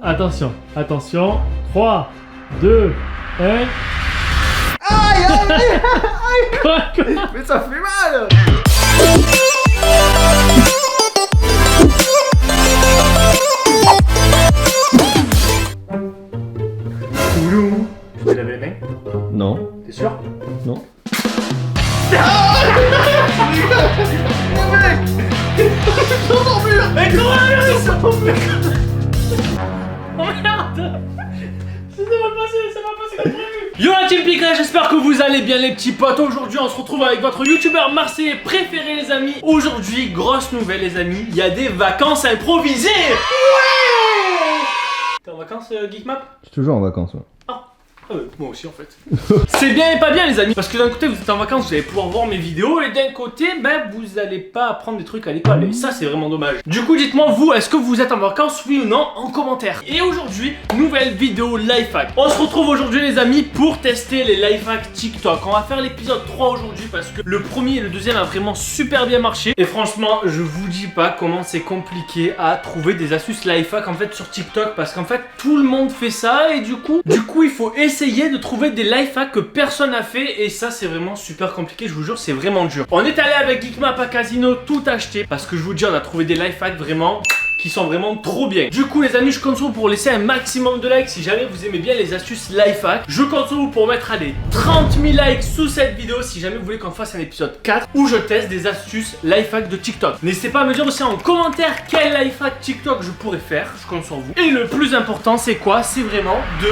Attention, attention. 3, 2, 1. Aïe, aïe, aïe. Quoi? Mais ça fait mal. Oulou. Tu t'es lavé les mains? Non. T'es sûr? Non. Mais comment ils sont tombés? Oh merde! C'est mal passé comme prévu! Yo la team Pika, j'espère que vous allez bien les petits potes. Aujourd'hui on se retrouve avec votre youtubeur marseillais préféré les amis. Aujourd'hui, grosse nouvelle les amis, il y a des vacances improvisées! Ouais! T'es en vacances Geekmap? Je suis toujours en vacances. Ouais. Ah moi aussi en fait. C'est bien et pas bien les amis, parce que d'un côté vous êtes en vacances, vous allez pouvoir voir mes vidéos, et d'un côté vous allez pas apprendre des trucs à l'école, et ça c'est vraiment dommage. Du coup dites-moi vous, est-ce que vous êtes en vacances, oui ou non, en commentaire. Et aujourd'hui, nouvelle vidéo lifehack. On se retrouve aujourd'hui les amis pour tester les lifehacks TikTok. On va faire l'épisode 3 aujourd'hui parce que le premier et le deuxième a vraiment super bien marché. Et franchement, je vous dis pas comment c'est compliqué à trouver des astuces lifehack en fait sur TikTok, parce qu'en fait tout le monde fait ça, et du coup il faut essayer de trouver des lifehacks que personne n'a fait, et ça c'est vraiment super compliqué, je vous jure, c'est vraiment dur. On est allé avec Geekmap à Casino tout acheter parce que je vous dis, on a trouvé des lifehacks vraiment qui sont vraiment trop bien. Du coup les amis, je compte sur vous pour laisser un maximum de likes si jamais vous aimez bien les astuces lifehacks. Je compte sur vous pour mettre allez 30 000 likes sous cette vidéo si jamais vous voulez qu'on fasse un épisode 4 où je teste des astuces lifehacks de TikTok. N'hésitez pas à me dire aussi en commentaire quel lifehack TikTok je pourrais faire, je compte sur vous. Et le plus important c'est quoi? C'est vraiment de...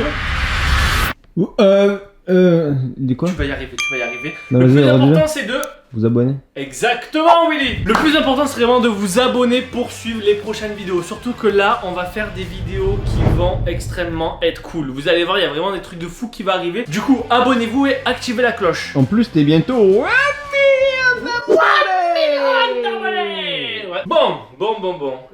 Dis quoi? Tu vas y arriver, tu vas y arriver. Non, Le plus vas-y, important c'est de... Vous abonner? Exactement Willy. Le plus important c'est vraiment de vous abonner pour suivre les prochaines vidéos. Surtout que là on va faire des vidéos qui vont extrêmement être cool. Vous allez voir, il y a vraiment des trucs de fou qui vont arriver. Du coup abonnez-vous et activez la cloche. En plus t'es bientôt... Ouais. Bon.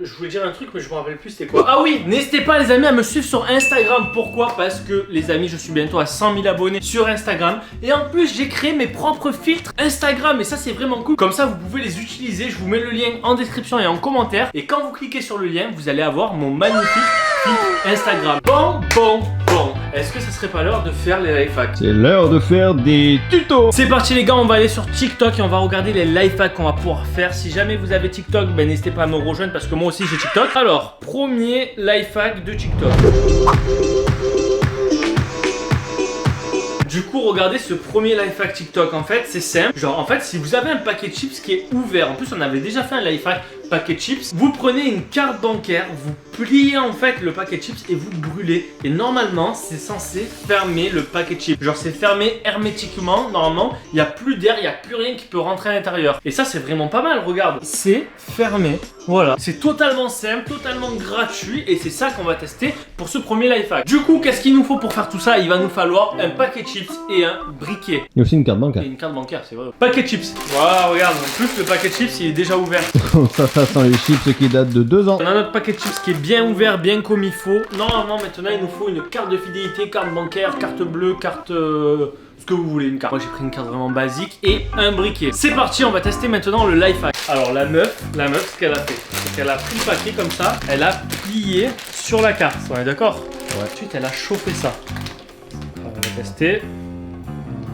Je voulais dire un truc mais je me rappelle plus c'était quoi. Ah oui, n'hésitez pas les amis à me suivre sur Instagram. Pourquoi? Parce que les amis, je suis bientôt à 100 000 abonnés sur Instagram. Et en plus j'ai créé mes propres filtres Instagram, et ça c'est vraiment cool. Comme ça vous pouvez les utiliser. Je vous mets le lien en description et en commentaire. Et quand vous cliquez sur le lien, vous allez avoir mon magnifique filtre Instagram. Bon. Est-ce que ça serait pas l'heure de faire les lifehacks? C'est l'heure de faire des tutos. C'est parti les gars, on va aller sur TikTok et on va regarder les lifehacks qu'on va pouvoir faire. Si jamais vous avez TikTok, ben n'hésitez pas à me rejoindre parce que moi aussi j'ai TikTok. Alors, premier lifehack de TikTok. Du coup, regardez ce premier lifehack TikTok. En fait, c'est simple. Genre, en fait, si vous avez un paquet de chips qui est ouvert, en plus, on avait déjà fait un lifehack paquet de chips. Vous prenez une carte bancaire, vous pliez en fait le paquet de chips et vous brûlez. Et normalement, c'est censé fermer le paquet de chips. Genre, c'est fermé hermétiquement. Normalement, il n'y a plus d'air, il n'y a plus rien qui peut rentrer à l'intérieur. Et ça, c'est vraiment pas mal. Regarde, c'est fermé. Voilà, c'est totalement simple, totalement gratuit, et c'est ça qu'on va tester pour ce premier lifehack. Du coup, qu'est-ce qu'il nous faut pour faire tout ça? Il va nous falloir un paquet de chips et un briquet. Il y a aussi une carte bancaire. Et une carte bancaire, c'est vrai. Paquet de chips. Voilà, regarde, en plus le paquet de chips il est déjà ouvert. Ça sent les chips qui datent de 2 ans. On a notre paquet de chips qui est bien ouvert, bien comme il faut. Normalement, maintenant, il nous faut une carte de fidélité, carte bancaire, carte bleue, carte... ce que vous voulez, une carte. Moi, j'ai pris une carte vraiment basique et un briquet. C'est parti, on va tester maintenant le lifehack. Alors, la meuf, ce qu'elle a fait, c'est qu'elle a pris le paquet comme ça, elle a plié sur la carte. On est d'accord? Ouais. Ensuite, elle a chauffé ça. Alors, on va tester.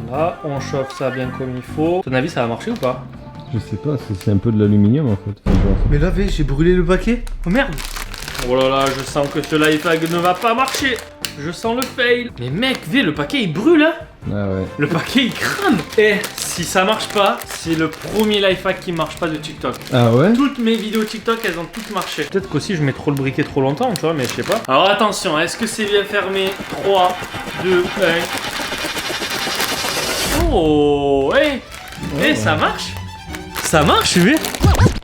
Voilà, on chauffe ça bien comme il faut. À ton avis, ça va marcher ou pas? Je sais pas, c'est un peu de l'aluminium en fait. Mais là, j'ai brûlé le paquet. Oh merde! Oh là là, je sens que ce lifehack ne va pas marcher. Je sens le fail. Mais mec, le paquet il brûle hein. Ah ouais. Le paquet il crame. Et si ça marche pas, c'est le premier lifehack qui marche pas de TikTok. Ah ouais? Toutes mes vidéos TikTok elles ont toutes marché. Peut-être qu'aussi je mets trop le briquet trop longtemps, tu vois, mais je sais pas. Alors attention, est-ce que c'est bien fermé? 3, 2, 1. Oh, hey. Ouais. Ça marche? Ça marche, oui.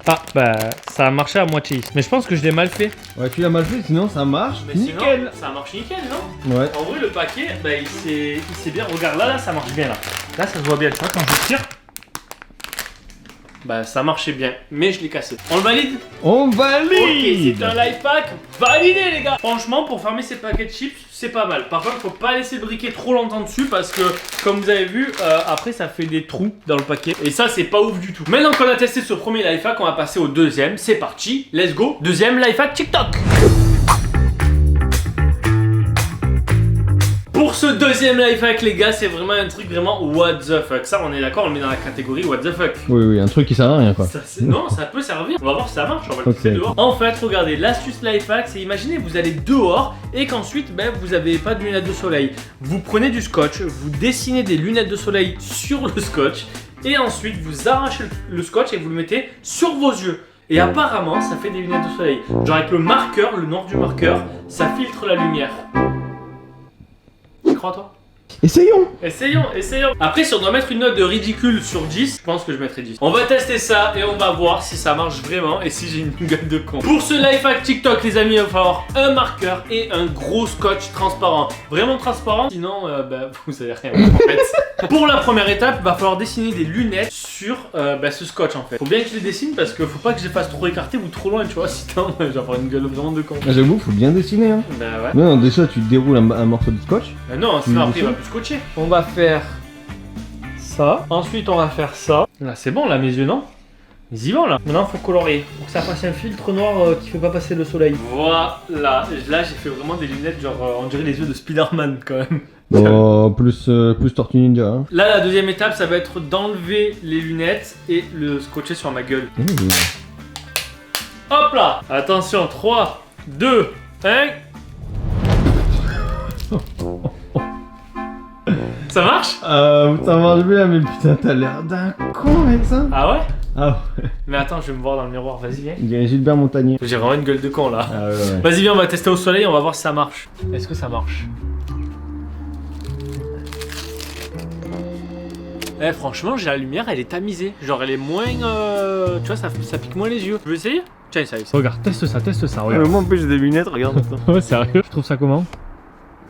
Ah bah ça a marché à moitié. Mais je pense que je l'ai mal fait. Ouais, tu l'as mal fait, sinon ça marche. Mais nickel. sinon, ça marche nickel, non? Ouais. En vrai, le paquet, bah, il s'est bien. Regarde, là, ça marche bien, là. Là, ça se voit bien, tu vois, quand je tire. Bah, ça marchait bien, mais je l'ai cassé. On le valide? On valide. Ok, c'est un lifehack validé, les gars. Franchement, pour fermer ces paquets de chips, c'est pas mal. Par contre, faut pas laisser le briquet trop longtemps dessus parce que, comme vous avez vu, après, ça fait des trous dans le paquet. Et ça, c'est pas ouf du tout. Maintenant qu'on a testé ce premier lifehack, on va passer au deuxième. C'est parti, let's go. Deuxième lifehack TikTok. ce deuxième life hack les gars, c'est vraiment un truc vraiment what the fuck. Ça on est d'accord, on le met dans la catégorie what the fuck. Oui, un truc qui sert à rien quoi. Non, ça peut servir. On va voir si ça marche, on va le Ok. tester dehors. En fait, regardez, l'astuce life hack, c'est imaginez vous allez dehors et qu'ensuite vous avez pas de lunettes de soleil. Vous prenez du scotch, vous dessinez des lunettes de soleil sur le scotch et ensuite vous arrachez le scotch et vous le mettez sur vos yeux. Et apparemment, ça fait des lunettes de soleil. Genre avec le marqueur, le noir du marqueur, ça filtre la lumière. Tu crois toi? Essayons. Essayons. Après, si on doit mettre une note de ridicule sur 10, je pense que je mettrai 10. On va tester ça et on va voir si ça marche vraiment et si j'ai une gueule de con. Pour ce life hack TikTok, les amis, il va falloir un marqueur et un gros scotch transparent. Vraiment transparent, sinon vous allez rien voir en fait. Pour la première étape, il va falloir dessiner des lunettes sur ce scotch en fait. Faut bien que je les dessine parce que faut pas que je les fasse trop écarté ou trop loin, tu vois, sinon je vais avoir une gueule vraiment de con. J'avoue, faut bien dessiner hein. Bah ouais. Non, déjà tu déroules un morceau de scotch. Non, sinon après il va plus scotcher. On va faire ça. Ensuite, on va faire ça. Là, c'est bon, là, mes yeux, non? Ils y vont, là. Maintenant, faut colorier. Pour que ça fasse un filtre noir qui fait pas passer le soleil. Voilà. Là, j'ai fait vraiment des lunettes, genre, on dirait les yeux de Spider-Man, quand même. Oh, plus Tortue Ninja. Hein. Là, la deuxième étape, ça va être d'enlever les lunettes et le scotcher sur ma gueule. Hop là. Attention, 3, 2, 1... Ça marche? Ça marche bien, mais putain, t'as l'air d'un con avec ça. Ah ouais? Ah ouais. Mais attends, je vais me voir dans le miroir, vas-y, viens. Il y a Gilbert Montagnier. J'ai vraiment une gueule de con là. Ah ouais. Vas-y, viens, on va tester au soleil, on va voir si ça marche. Est-ce que ça marche? Eh, franchement, j'ai la lumière, elle est tamisée. Genre, elle est moins. Tu vois, ça pique moins les yeux. Tu veux essayer? Tiens, essaye. Regarde, teste ça, regarde. Moi en plus j'ai des lunettes, regarde. Ouais, sérieux? Tu trouves ça comment?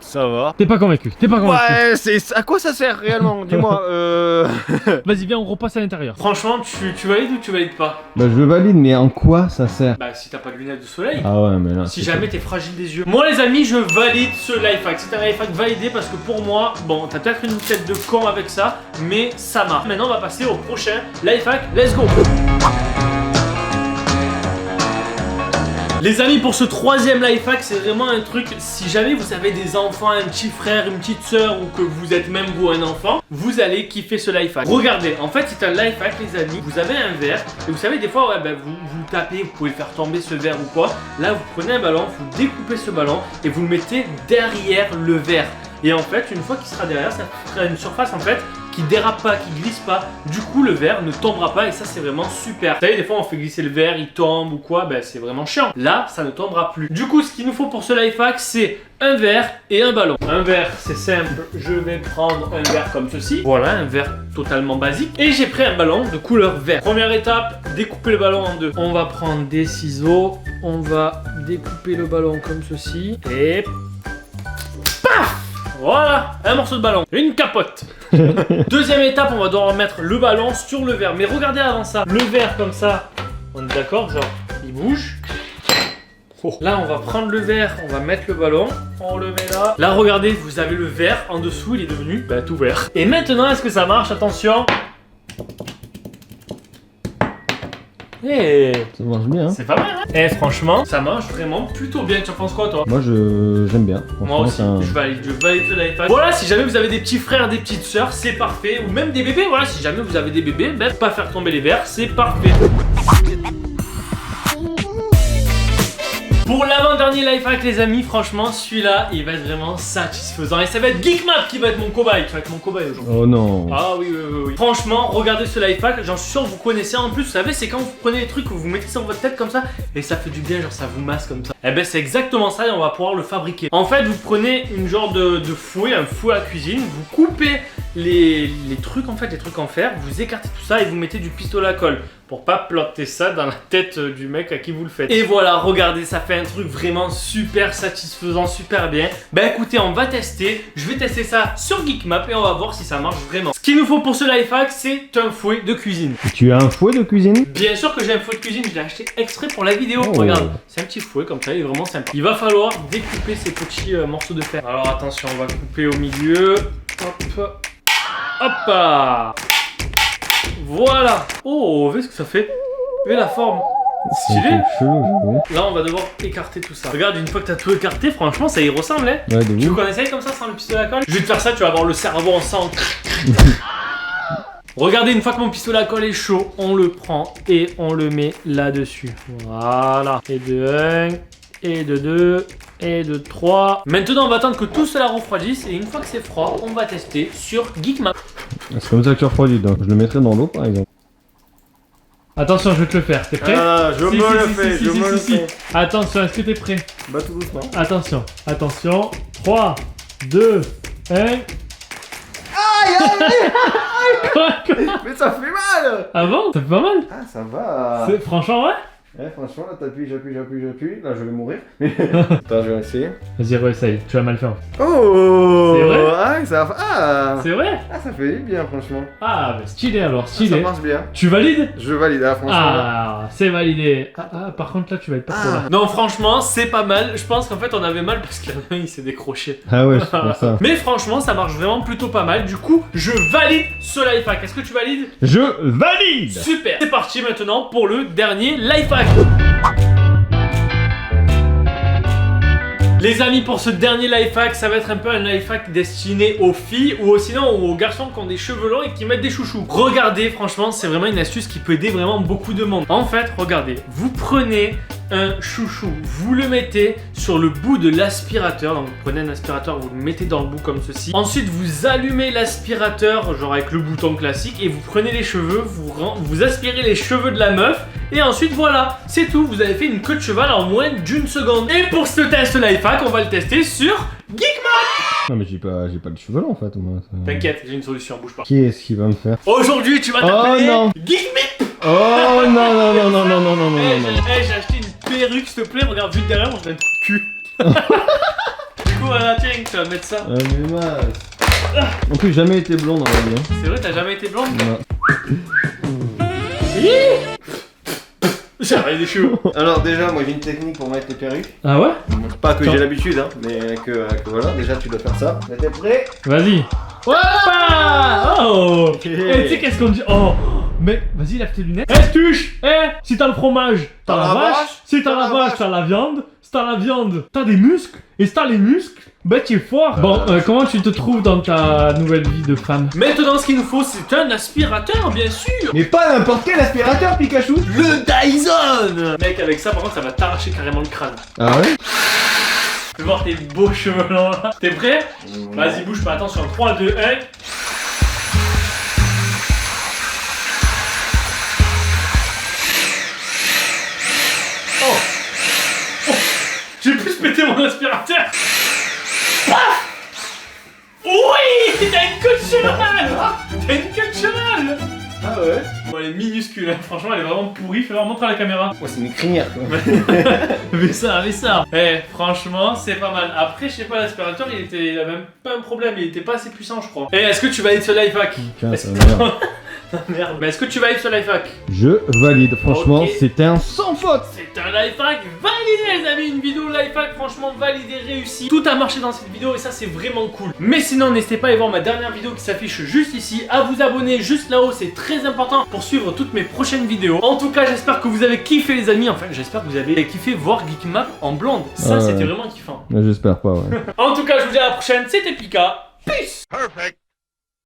Ça va. T'es pas convaincu, Ouais, à quoi ça sert réellement? Dis-moi, Vas-y, viens, on repasse à l'intérieur. Franchement, tu valides ou tu valides pas? Bah je valide, mais en quoi ça sert? Bah, si t'as pas de lunettes de soleil. Ah ouais, mais là. Si jamais t'es fragile des yeux. Moi les amis, je valide ce life hack. C'est un life hack validé parce que pour moi, bon, t'as peut-être une tête de con avec ça, mais ça marche. Maintenant, on va passer au prochain life hack. Let's go. Les amis, pour ce troisième life hack, c'est vraiment un truc, si jamais vous avez des enfants, un petit frère, une petite soeur ou que vous êtes même vous un enfant, vous allez kiffer ce life hack. Regardez, en fait c'est un life hack les amis, vous avez un verre et vous savez des fois vous tapez, vous pouvez faire tomber ce verre ou quoi. Là vous prenez un ballon, vous découpez ce ballon et vous le mettez derrière le verre. Et en fait, une fois qu'il sera derrière, ça fera une surface en fait qui dérape pas, qui glisse pas. Du coup, le verre ne tombera pas et ça, c'est vraiment super. Vous savez, des fois, on fait glisser le verre, il tombe ou quoi, ben c'est vraiment chiant. Là, ça ne tombera plus. Du coup, ce qu'il nous faut pour ce life hack, c'est un verre et un ballon. Un verre, c'est simple. Je vais prendre un verre comme ceci. Voilà, un verre totalement basique. Et j'ai pris un ballon de couleur vert. Première étape, découper le ballon en deux. On va prendre des ciseaux. On va découper le ballon comme ceci. Et paf! Voilà, un morceau de ballon, une capote. Deuxième étape, on va devoir mettre le ballon sur le verre. Mais regardez avant ça, le verre comme ça, on est d'accord, genre, il bouge. Oh. Là, on va prendre le verre, on va mettre le ballon, on le met là. Là, regardez, vous avez le verre en dessous, il est devenu tout vert. Et maintenant, est-ce que ça marche? Attention. Eh, Ça marche bien. Hein. c'est pas mal, hein? Eh, franchement, ça marche vraiment plutôt bien. Tu en penses quoi, toi? Moi j'aime bien. Moi aussi, je valide le life hack. Voilà, si jamais vous avez des petits frères, des petites sœurs, c'est parfait. Ou même des bébés, voilà, si jamais vous avez des bébés, pas faire tomber les verres, c'est parfait. Pour l'avant-dernier life hack les amis, franchement celui-là il va être vraiment satisfaisant et ça va être Geekmap qui va être mon cobaye. Tu vas être mon cobaye aujourd'hui. Oh non. Ah oui. Franchement, regardez ce life hack, j'en suis sûr que vous connaissez. En plus, vous savez, c'est quand vous prenez les trucs, vous mettez sur votre tête comme ça et ça fait du bien, genre ça vous masse comme ça. Et ben c'est exactement ça et on va pouvoir le fabriquer. En fait, vous prenez une genre de fouet, un fouet à cuisine, vous coupez les trucs en fait, les trucs en fer, vous écartez tout ça et vous mettez du pistolet à colle pour pas planter ça dans la tête du mec à qui vous le faites. Et voilà, regardez, ça fait un truc vraiment super satisfaisant, super bien. Bah écoutez, on va tester. Je vais tester ça sur Geekmap et on va voir si ça marche vraiment. Ce qu'il nous faut pour ce life hack, c'est un fouet de cuisine. Tu as un fouet de cuisine? Bien sûr que j'ai un fouet de cuisine, je l'ai acheté exprès pour la vidéo. Oh. Regarde, c'est un petit fouet comme ça, il est vraiment sympa. Il va falloir découper ces petits morceaux de fer. Alors attention, on va couper au milieu. Hop. Hop. Voilà. Oh, vous voyez ce que ça fait? Vous voyez la forme? Stylé. Chelou, j'avoue. Là, on va devoir écarter tout ça. Regarde, une fois que t'as tout écarté, franchement, ça y ressemble, hein. Ouais, de Tu veux ouf. qu'on essaye comme ça sans le pistolet à colle? Je vais te faire ça, tu vas avoir le cerveau en sang. Regardez, une fois que mon pistolet à colle est chaud, on le prend et on le met là-dessus. Voilà. Et de 1, et de 2, et de 3. Maintenant, on va attendre que tout cela refroidisse et une fois que c'est froid, on va tester sur Geekmap. C'est comme ça que tu refroidis, donc je le mettrais dans l'eau par exemple. Attention, je vais te le faire. T'es prêt? Ah, je Si, me si, le si, fais, si, je si, me le si, si. fais. Attention, est-ce que t'es prêt? Bah tout doucement. Attention, attention. 3, 2, 1. Quoi? Mais ça fait mal. Ah bon? Ça fait pas mal? Ah, ça va. Franchement, ouais? Ouais, franchement, là t'appuies, j'appuie. Là, je vais mourir. Attends, je vais essayer. Vas-y, réessaye. Tu vas mal faire. Oh. C'est vrai? Ah, ça va. Ah. C'est vrai? Ah, ça fait bien, franchement. Ah, bah stylé alors, Ça stylé. marche bien. Tu valides? Je valide, ah, franchement. Ah, c'est validé. Par contre là, tu vas être pas trop là. Non, franchement, c'est pas mal. Je pense qu'en fait, on avait mal parce que la main, il s'est décroché. Ah ouais, c'est pour ça. Mais franchement, ça marche vraiment plutôt pas mal. Du coup, je valide ce life hack. Est-ce que tu valides? Je valide. Super. C'est parti maintenant pour le dernier life hack. Les amis, pour ce dernier life hack, ça va être un peu un life hack destiné aux filles ou sinon aux garçons qui ont des cheveux longs et qui mettent des chouchous. Regardez, franchement, c'est vraiment une astuce qui peut aider vraiment beaucoup de monde. En fait, regardez, vous prenez un chouchou, vous le mettez sur le bout de l'aspirateur. Donc vous prenez un aspirateur, vous le mettez dans le bout comme ceci. Ensuite, vous allumez l'aspirateur, genre avec le bouton classique, et vous prenez les cheveux, vous aspirez les cheveux de la meuf. Et ensuite voilà, c'est tout, vous avez fait une queue de cheval en moins d'1 seconde. Et pour ce test life hack, on va le tester sur Geekmap. Non mais j'ai pas de cheveux longs en fait moi. T'inquiète, j'ai une solution, bouge pas. Qui est-ce qui va me faire? Aujourd'hui, tu vas Oh t'appeler non. Geekmap. Oh non non non non non non non non Hey, non. j'ai acheté une perruque, s'il te plaît, regarde juste derrière, moi je vais être cul. Du coup, voilà, tiens, tu vas mettre ça. Ah mais mince. En plus jamais été blond dans la vie. Hein. C'est vrai, t'as jamais été blonde? Non. J'ai arrêté des cheveux. Alors, déjà, moi j'ai une technique pour mettre les perruques. Ah ouais? Pas que Attends. j'ai l'habitude, hein, mais que voilà, déjà tu dois faire ça. T'es prêt? Vas-y. Voilà. Oh. Ok. Et tu sais qu'est-ce qu'on dit? Oh. Mais vas-y, lève tes lunettes. Eh, tuche. Eh, si t'as le fromage, t'as la vache. Si t'as la vache, t'as la viande. Si t'as la viande, t'as des muscles. Et si t'as les muscles, bah tu es fort. Bon, comment tu te trouves dans ta nouvelle vie de femme? Maintenant, ce qu'il nous faut, c'est un aspirateur, bien sûr. Mais pas n'importe quel aspirateur, Pikachu. Le Dyson. Mec, avec ça, par contre, ça va t'arracher carrément le crâne. Ah ouais? Fais voir tes beaux cheveux longs là. T'es prêt? Vas-y, bouge pas. Attention, 3, 2, 1. J'ai plus pété mon aspirateur. Paf. Oui, t'as une queue de cheval. T'as une queue de cheval. Ah ouais? Bon, elle est minuscule, hein. Franchement, elle est vraiment pourrie. Fais-leur montrer à la caméra. Ouais, c'est une crinière quoi. Mais ça. Eh, franchement, c'est pas mal. Après, je sais pas, l'aspirateur, il avait même pas un problème. Il était pas assez puissant, je crois. Eh, est-ce que tu valides ce life hack? Tiens, Est-ce ça que- merde. Merde. Mais est-ce que tu valides ce life hack? Je valide. Franchement, Ok. c'était un sans faute. C'est un life hack validé, les amis. Une vidéo life hack, franchement, validée, réussie. Tout a marché dans cette vidéo et ça, c'est vraiment cool. Mais sinon, n'hésitez pas à aller voir ma dernière vidéo qui s'affiche juste ici, à vous abonner juste là-haut. C'est très important pour suivre toutes mes prochaines vidéos. En tout cas, j'espère que vous avez kiffé, les amis. Enfin, j'espère que vous avez kiffé voir Geekmap en blonde. Ça, Ouais. c'était vraiment kiffant. Mais j'espère pas, ouais. En tout cas, je vous dis à la prochaine. C'était Pika. Peace. Perfect.